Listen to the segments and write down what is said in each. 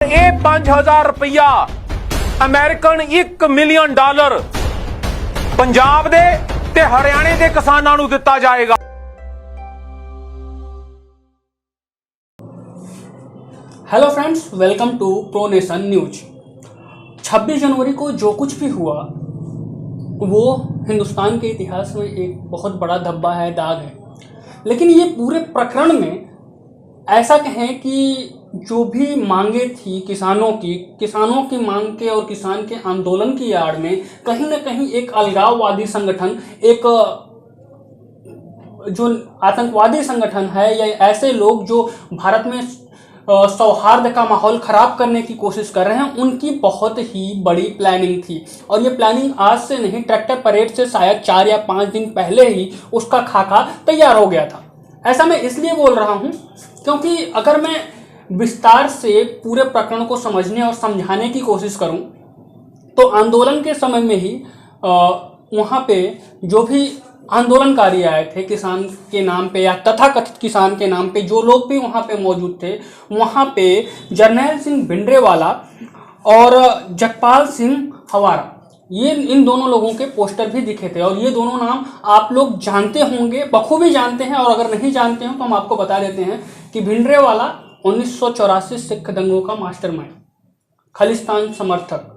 ਇਹ 5000 ਰੁਪਇਆ American $1 million Punjab ਦੇ ਤੇ ਹਰਿਆਣੇ ਦੇ ਕਿਸਾਨਾਂ ਨੂੰ ਦਿੱਤਾ ਜਾਏਗਾ। Hello friends, welcome to Pro Nation News. 26 जनवरी को जो कुछ भी हुआ वो हिंदुस्तान के इतिहास में एक बहुत बड़ा धब्बा है, दाग है। लेकिन ये पूरे प्रकरण में ऐसा कहें कि जो भी मांगे थी किसानों की मांग के और किसान के आंदोलन की आड़ में कहीं ना कहीं एक अलगाववादी संगठन, एक जो आतंकवादी संगठन है या ऐसे लोग जो भारत में सौहार्द का माहौल खराब करने की कोशिश कर रहे हैं, उनकी बहुत ही बड़ी प्लानिंग थी। और ये प्लानिंग आज से नहीं, ट्रैक्टर परेड से शायद 4 या 5 दिन पहले ही उसका खाका तैयार हो गया था। ऐसा मैं इसलिए बोल रहा हूँ क्योंकि अगर मैं विस्तार से पूरे प्रकरण को समझने और समझाने की कोशिश करूँ तो आंदोलन के समय में ही वहाँ पे जो भी आंदोलनकारी आए थे किसान के नाम पे या तथाकथित किसान के नाम पे, जो लोग भी वहाँ पे मौजूद थे, वहाँ पे जर्नैल सिंह भिंडरेवाला और जगपाल सिंह हवारा, ये इन दोनों लोगों के पोस्टर भी दिखे थे। और ये दोनों नाम आप लोग जानते होंगे, बखूबी जानते हैं। और अगर नहीं जानते हो तो हम आपको बता देते हैं कि भिंडरेवाला 1984 सिख दंगों का मास्टरमाइंड, खालिस्तान समर्थक,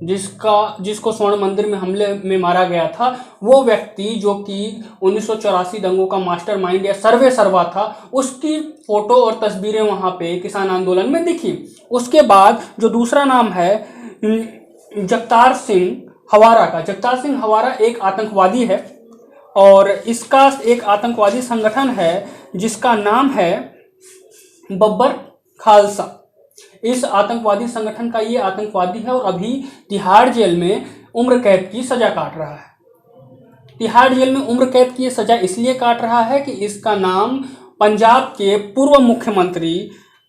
जिसको स्वर्ण मंदिर में हमले में मारा गया था, वो व्यक्ति जो कि 1984 दंगों का मास्टरमाइंड या सर्वे सर्वा था, उसकी फोटो और तस्वीरें वहाँ पे किसान आंदोलन में दिखी। उसके बाद जो दूसरा नाम है जगतार सिंह हवारा का, जगतार सिंह हवारा एक आतंकवादी है और इसका एक आतंकवादी संगठन है जिसका नाम है बब्बर खालसा। इस आतंकवादी संगठन का ये आतंकवादी है और अभी तिहाड़ जेल में उम्र कैद की सजा काट रहा है। तिहाड़ जेल में उम्र कैद की सजा इसलिए काट रहा है कि इसका नाम पंजाब के पूर्व मुख्यमंत्री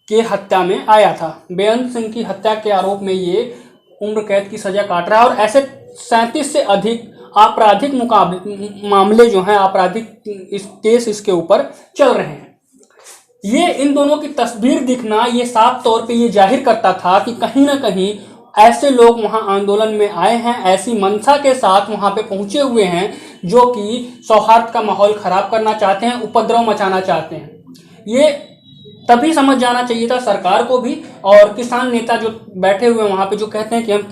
के हत्या में आया था। बेअंत सिंह की हत्या के आरोप में ये उम्र कैद की सजा काट रहा है और ऐसे 37 से अधिक आपराधिक मामले जो हैं, आपराधिक केस इसके ऊपर चल रहे हैं। ये इन दोनों की तस्वीर दिखना ये साफ तौर पे ये जाहिर करता था कि कहीं ना कहीं ऐसे लोग वहां आंदोलन में आए हैं, ऐसी मंशा के साथ वहां पे पहुंचे हुए हैं जो कि सौहार्द का माहौल खराब करना चाहते हैं, उपद्रव मचाना चाहते हैं। ये तभी समझ जाना चाहिए था सरकार को भी और किसान नेता जो बैठे हुए वहां पे, जो कहते हैं कि हम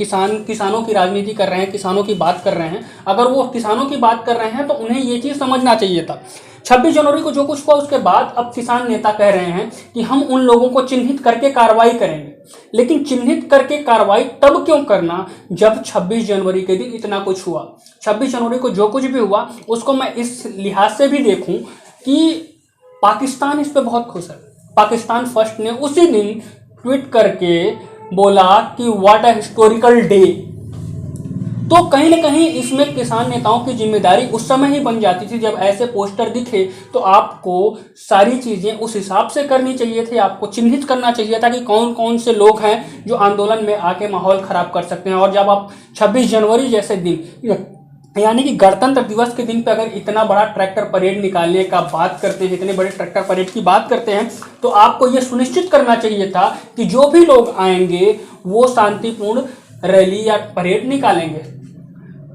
किसानों की राजनीति कर रहे हैं, किसानों की बात कर रहे हैं। अगर वो किसानों की बात कर रहे हैं तो उन्हें ये चीज़ समझना चाहिए था। 26 जनवरी को जो कुछ हुआ उसके बाद अब किसान नेता कह रहे हैं कि हम उन लोगों को चिन्हित करके कार्रवाई करेंगे। लेकिन चिन्हित करके कार्रवाई तब क्यों करना जब 26 जनवरी के दिन इतना कुछ हुआ। 26 जनवरी को जो कुछ भी हुआ उसको मैं इस लिहाज से भी देखूं कि पाकिस्तान इस पर बहुत खुश है। पाकिस्तान फर्स्ट ने उसी दिन ट्वीट करके बोला कि व्हाट अ हिस्टोरिकल डे। तो कहीं ना कहीं इसमें किसान नेताओं की जिम्मेदारी उस समय ही बन जाती थी जब ऐसे पोस्टर दिखे तो आपको सारी चीज़ें उस हिसाब से करनी चाहिए थी। आपको चिन्हित करना चाहिए था कि कौन कौन से लोग हैं जो आंदोलन में आके माहौल ख़राब कर सकते हैं। और जब आप 26 जनवरी जैसे दिन, यानी कि गणतंत्र दिवस के दिन पे अगर इतना बड़ा ट्रैक्टर परेड निकालने का बात करते हैं, इतने बड़े ट्रैक्टर परेड की बात करते हैं, तो आपको ये सुनिश्चित करना चाहिए था कि जो भी लोग आएंगे वो शांतिपूर्ण रैली या परेड निकालेंगे।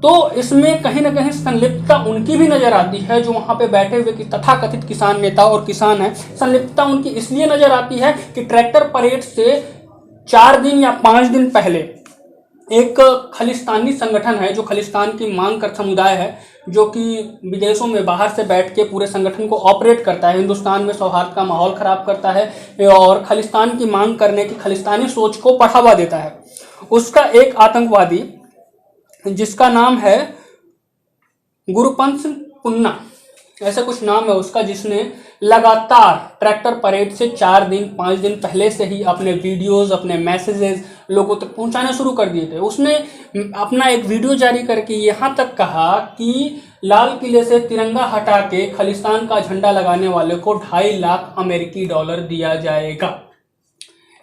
तो इसमें कहीं ना कहीं संलिप्तता उनकी भी नजर आती है जो वहां पे बैठे हुए कि तथाकथित किसान नेता और किसान हैं। संलिप्तता उनकी इसलिए नजर आती है कि ट्रैक्टर परेड से 4 दिन या 5 दिन पहले एक खालिस्तानी संगठन है जो खालिस्तान की मांग कर समुदाय है, जो कि विदेशों में बाहर से बैठ के पूरे संगठन को ऑपरेट करता है, हिंदुस्तान में सौहार्द का माहौल खराब करता है और खालिस्तान की मांग करने की खालिस्तानी सोच को बढ़ावा देता है। उसका एक आतंकवादी जिसका नाम है गुरुपंथ पुन्ना, ऐसा कुछ नाम है उसका, जिसने लगातार ट्रैक्टर परेड से 4 दिन 5 दिन पहले से ही अपने वीडियोस, अपने मैसेजेस लोगों तक पहुंचाने शुरू कर दिए थे। उसने अपना एक वीडियो जारी करके यहाँ तक कहा कि लाल किले से तिरंगा हटा के खालिस्तान का झंडा लगाने वाले को 2.5 लाख अमेरिकी डॉलर दिया जाएगा।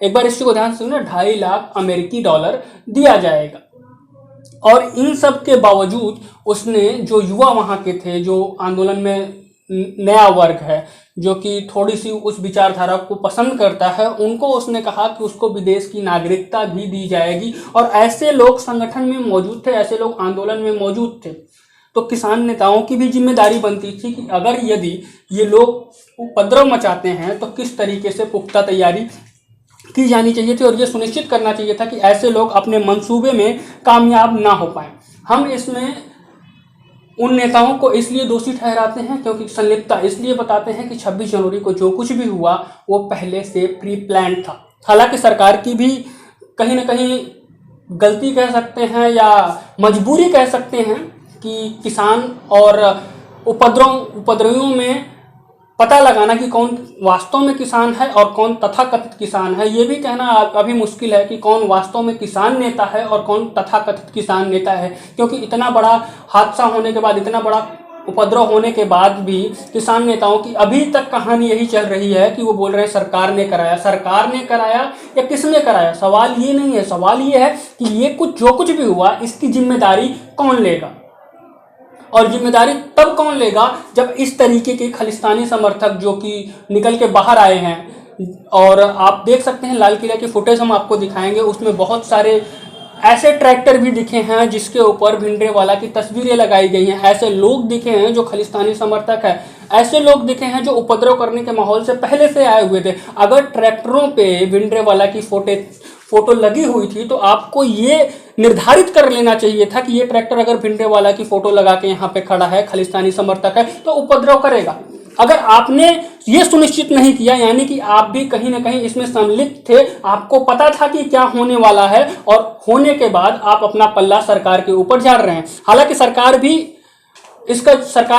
एक बार इस चीज को ध्यान से सुनिए, 2.5 लाख अमेरिकी डॉलर दिया जाएगा। और इन सब के बावजूद उसने, जो युवा वहाँ के थे, जो आंदोलन में नया वर्ग है जो कि थोड़ी सी उस विचारधारा को पसंद करता है, उनको उसने कहा कि उसको विदेश की नागरिकता भी दी जाएगी। और ऐसे लोग संगठन में मौजूद थे, ऐसे लोग आंदोलन में मौजूद थे। तो किसान नेताओं की भी जिम्मेदारी बनती थी कि अगर यदि ये लोग उपद्रव मचाते हैं तो किस तरीके से पुख्ता तैयारी की जानी चाहिए थी, और ये सुनिश्चित करना चाहिए था कि ऐसे लोग अपने मंसूबे में कामयाब ना हो पाए। हम इसमें उन नेताओं को इसलिए दोषी ठहराते हैं क्योंकि संलिप्तता इसलिए बताते हैं कि 26 जनवरी को जो कुछ भी हुआ वो पहले से प्री प्लान था। हालांकि सरकार की भी कहीं ना कहीं गलती कह सकते हैं या मजबूरी कह सकते हैं कि किसान और उपद्रवियों में पता लगाना कि कौन वास्तव में किसान है और कौन तथाकथित किसान है, ये भी कहना अभी मुश्किल है कि कौन वास्तव में किसान नेता है और कौन तथाकथित किसान नेता है, क्योंकि इतना बड़ा हादसा होने के बाद, इतना बड़ा उपद्रव होने के बाद भी किसान नेताओं की अभी तक कहानी यही चल रही है कि वो बोल रहे हैं सरकार ने कराया, सरकार ने कराया या किसने कराया। सवाल ये नहीं है, सवाल ये है कि ये जो कुछ भी हुआ इसकी जिम्मेदारी कौन लेगा, और जिम्मेदारी तब कौन लेगा जब इस तरीके के खालिस्तानी समर्थक जो कि निकल के बाहर आए हैं। और आप देख सकते हैं लाल किला की फुटेज हम आपको दिखाएंगे, उसमें बहुत सारे ऐसे ट्रैक्टर भी दिखे हैं जिसके ऊपर भिंडरेवाला की तस्वीरें लगाई गई हैं, ऐसे लोग दिखे हैं जो खालिस्तानी समर्थक है, ऐसे लोग दिखे हैं जो उपद्रव करने के माहौल से पहले से आए हुए थे। अगर ट्रैक्टरों पे भिंडरेवाला की फोटो लगी हुई थी तो आपको ये निर्धारित कर लेना चाहिए था कि ये ट्रैक्टर अगर भिंडरेवाला की फोटो लगा के यहाँ पे खड़ा है, खालिस्तानी समर्थक है, तो उपद्रव करेगा। अगर आपने ये सुनिश्चित नहीं किया, यानी कि आप भी कहीं ना कहीं इसमें सम्मिलित थे, आपको पता था कि क्या होने वाला है, और होने के बाद आप अपना पल्ला सरकार के ऊपर झाड़ रहे हैं। हालांकि सरकार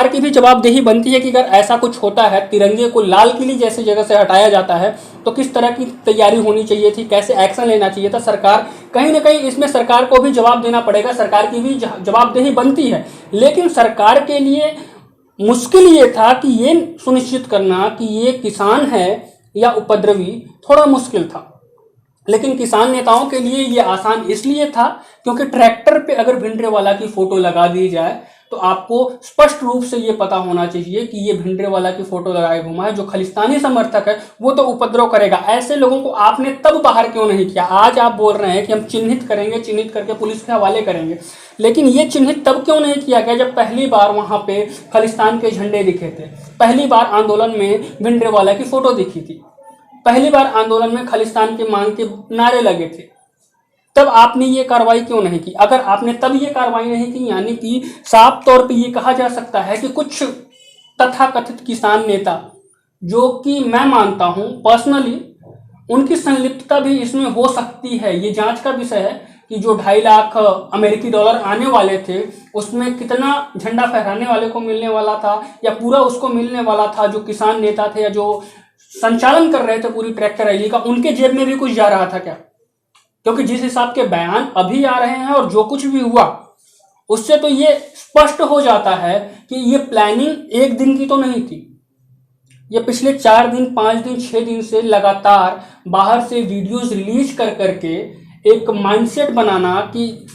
की भी जवाबदेही बनती है कि अगर ऐसा कुछ होता है, तिरंगे को लाल किले जैसी जगह से हटाया जाता है, तो किस तरह की तैयारी होनी चाहिए थी, कैसे एक्शन लेना चाहिए था। सरकार कहीं ना कहीं इसमें सरकार को भी जवाब देना पड़ेगा, सरकार की भी जवाबदेही बनती है। लेकिन सरकार के लिए मुश्किल ये था कि ये सुनिश्चित करना कि ये किसान है या उपद्रवी, थोड़ा मुश्किल था। लेकिन किसान नेताओं के लिए ये आसान इसलिए था क्योंकि ट्रैक्टर पे अगर भिंडरेवाला की फोटो लगा दी जाए तो आपको स्पष्ट रूप से ये पता होना चाहिए कि ये भिंडरेवाला की फोटो लगाए घुमा है, जो खालिस्तानी समर्थक है वो तो उपद्रव करेगा। ऐसे लोगों को आपने तब बाहर क्यों नहीं किया? आज आप बोल रहे हैं कि हम चिन्हित करेंगे, चिन्हित करके पुलिस के हवाले करेंगे, लेकिन ये चिन्हित तब क्यों नहीं किया गया जब पहली बार वहां पे खालिस्तान के झंडे दिखे थे, पहली बार आंदोलन में भिंडरेवाला की फोटो दिखी थी, पहली बार आंदोलन में खालिस्तान की मांग के नारे लगे थे, तब आपने ये कार्रवाई क्यों नहीं की? अगर आपने तब ये कार्रवाई नहीं की, यानी कि साफ तौर पे ये कहा जा सकता है कि कुछ तथाकथित किसान नेता, जो कि मैं मानता हूं पर्सनली उनकी संलिप्तता भी इसमें हो सकती है। ये जांच का विषय है कि जो 2.5 लाख अमेरिकी डॉलर आने वाले थे उसमें कितना झंडा फहराने वाले को मिलने वाला था या पूरा उसको मिलने वाला था जो किसान नेता थे या जो संचालन कर रहे थे पूरी ट्रैक्टर रैली का, उनके जेब में भी कुछ जा रहा था क्या? क्योंकि जिस हिसाब के बयान अभी आ रहे हैं और जो कुछ भी हुआ उससे तो ये स्पष्ट हो जाता है कि ये प्लानिंग एक दिन की तो नहीं थी। ये पिछले 4 दिन 5 दिन 6 दिन से लगातार बाहर से वीडियोस रिलीज कर करके एक माइंडसेट बनाना कि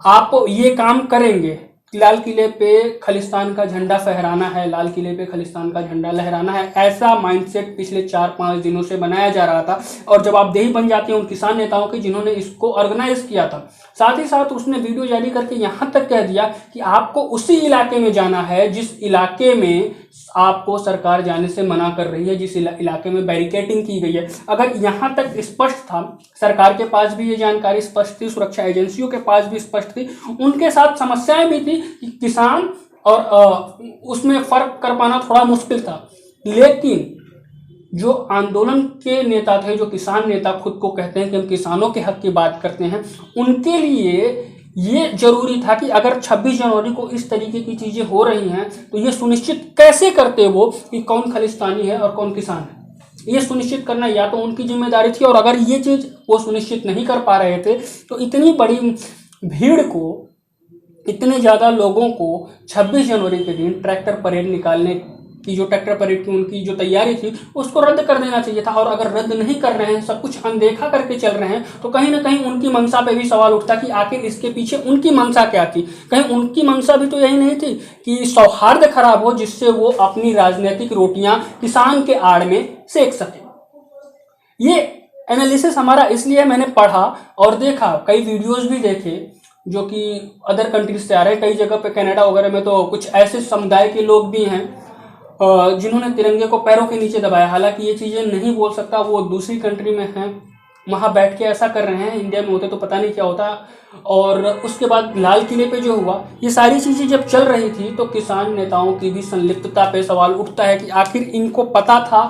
आप ये काम करेंगे, लाल किले पे खालिस्तान का झंडा फहराना है, लाल किले पे खालिस्तान का झंडा लहराना है, ऐसा माइंडसेट पिछले 4-5 दिनों से बनाया जा रहा था। और जवाबदेही बन जाती है उन किसान नेताओं की जिन्होंने इसको ऑर्गेनाइज किया था। साथ ही साथ उसने वीडियो जारी करके यहाँ तक कह दिया कि आपको उसी इलाके में जाना है जिस इलाके में आपको सरकार जाने से मना कर रही है, जिस इलाके में बैरिकेडिंग की गई है। अगर यहाँ तक स्पष्ट था, सरकार के पास भी ये जानकारी स्पष्ट थी, सुरक्षा एजेंसियों के पास भी स्पष्ट थी, उनके साथ समस्याएं भी थी कि किसान और उसमें फर्क कर पाना थोड़ा मुश्किल था। लेकिन जो आंदोलन के नेता थे, जो किसान नेता खुद को कहते हैं कि हम किसानों के हक की बात करते हैं, उनके लिए ये जरूरी था कि अगर 26 जनवरी को इस तरीके की चीजें हो रही हैं तो ये सुनिश्चित कैसे करते वो कि कौन खालिस्तानी है और कौन किसान है। ये सुनिश्चित करना या तो उनकी जिम्मेदारी थी, और अगर ये चीज वो सुनिश्चित नहीं कर पा रहे थे तो इतनी बड़ी भीड़ को, इतने ज़्यादा लोगों को 26 जनवरी के दिन ट्रैक्टर परेड निकालने की जो ट्रैक्टर परेड की उनकी जो तैयारी थी उसको रद्द कर देना चाहिए था। और अगर रद्द नहीं कर रहे हैं, सब कुछ अनदेखा करके चल रहे हैं, तो कहीं ना कहीं उनकी मंशा पे भी सवाल उठता कि आखिर इसके पीछे उनकी मंशा क्या थी। कहीं उनकी मंशा भी तो यही नहीं थी कि सौहार्द खराब हो, जिससे वो अपनी राजनीतिक रोटियां किसान के आड़ में सेक सके। ये एनालिसिस हमारा इसलिए मैंने पढ़ा और देखा, कई वीडियोस भी देखे जो कि अदर कंट्रीज से आ रहे हैं। कई जगह पे कनाडा वगैरह में तो कुछ ऐसे समुदाय के लोग भी हैं जिन्होंने तिरंगे को पैरों के नीचे दबाया। हालांकि ये चीज़ें नहीं बोल सकता, वो दूसरी कंट्री में हैं, वहाँ बैठ के ऐसा कर रहे हैं। इंडिया में होते तो पता नहीं क्या होता। और उसके बाद लाल किले पे जो हुआ, ये सारी चीज़ें जब चल रही थी तो किसान नेताओं की भी संलिप्तता पे सवाल उठता है कि आखिर इनको पता था,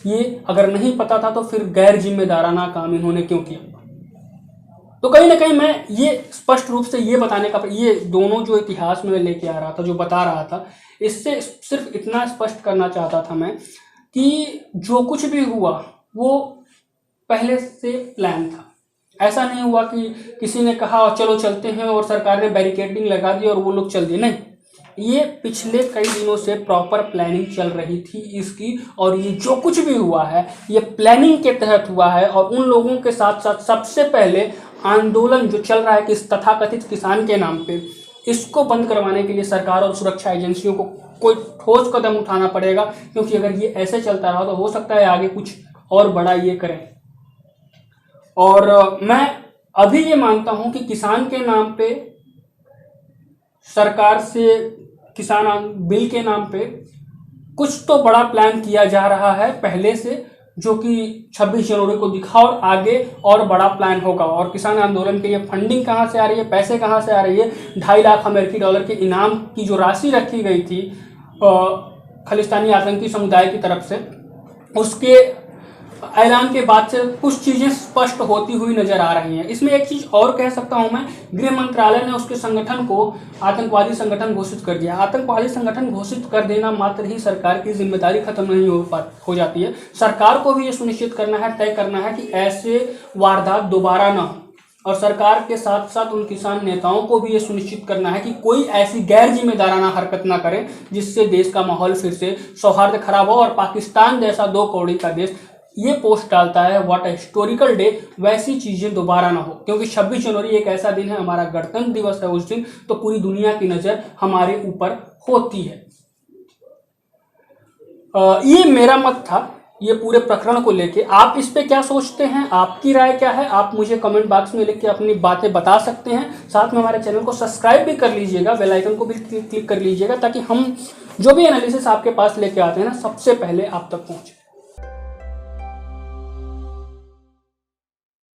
ये अगर नहीं पता था तो फिर गैर जिम्मेदाराना काम इन्होंने क्यों किया। तो कहीं ना कहीं मैं ये स्पष्ट रूप से ये बताने का, ये दोनों जो इतिहास में लेके आ रहा था, जो बता रहा था, इससे सिर्फ इतना स्पष्ट करना चाहता था मैं कि जो कुछ भी हुआ वो पहले से प्लान था। ऐसा नहीं हुआ कि किसी ने कहा चलो चलते हैं और सरकार ने बैरिकेडिंग लगा दी और वो लोग चल दिए, नहीं। ये पिछले कई दिनों से प्रॉपर प्लानिंग चल रही थी इसकी, और ये जो कुछ भी हुआ है ये प्लानिंग के तहत हुआ है। और उन लोगों के साथ साथ सबसे पहले आंदोलन जो चल रहा है कि तथाकथित किसान के नाम पे, इसको बंद करवाने के लिए सरकार और सुरक्षा एजेंसियों को कोई ठोस कदम उठाना पड़ेगा, क्योंकि अगर ये ऐसे चलता रहा तो हो सकता है आगे कुछ और बड़ा ये करें। और मैं अभी ये मानता हूं कि किसान के नाम पे सरकार से, किसान बिल के नाम पे कुछ तो बड़ा प्लान किया जा रहा है पहले से, जो कि 26 जनवरी को दिखा, और आगे और बड़ा प्लान होगा। और किसान आंदोलन के लिए फंडिंग कहाँ से आ रही है, पैसे कहाँ से आ रही है? 2.5 लाख अमेरिकी डॉलर के इनाम की जो राशि रखी गई थी खालिस्तानी आतंकी समुदाय की तरफ से, उसके ऐलान के बाद से कुछ चीजें स्पष्ट होती हुई नजर आ रही हैं। इसमें एक चीज और कह सकता हूं मैं, गृह मंत्रालय ने उसके संगठन को आतंकवादी संगठन घोषित कर दिया। आतंकवादी संगठन घोषित कर देना मात्र ही सरकार की जिम्मेदारी खत्म नहीं हो जाती है। सरकार को भी ये सुनिश्चित करना है, तय करना है कि ऐसे वारदात दोबारा ना हो। और सरकार के साथ साथ उन किसान नेताओं को भी ये सुनिश्चित करना है कि कोई ऐसी गैर जिम्मेदाराना हरकत ना करे जिससे देश का माहौल फिर से सौहार्द खराब हो। और पाकिस्तान जैसा 2 कौड़ी का देश ये पोस्ट डालता है व्हाट हिस्टोरिकल डे, वैसी चीजें दोबारा ना हो। क्योंकि 26 जनवरी एक ऐसा दिन है, हमारा गणतंत्र दिवस है उस दिन, तो पूरी दुनिया की नजर हमारे ऊपर होती है। ये मेरा मत था ये पूरे प्रकरण को लेके। आप इस पे क्या सोचते हैं, आपकी राय क्या है? आप मुझे कमेंट बॉक्स में लिख के अपनी बातें बता सकते हैं। साथ में हमारे चैनल को सब्सक्राइब भी कर लीजिएगा, बेल आइकन को भी क्लिक कर लीजिएगा, ताकि हम जो भी एनालिसिस आपके पास लेके आते हैं ना, सबसे पहले आप तक पहुंचे।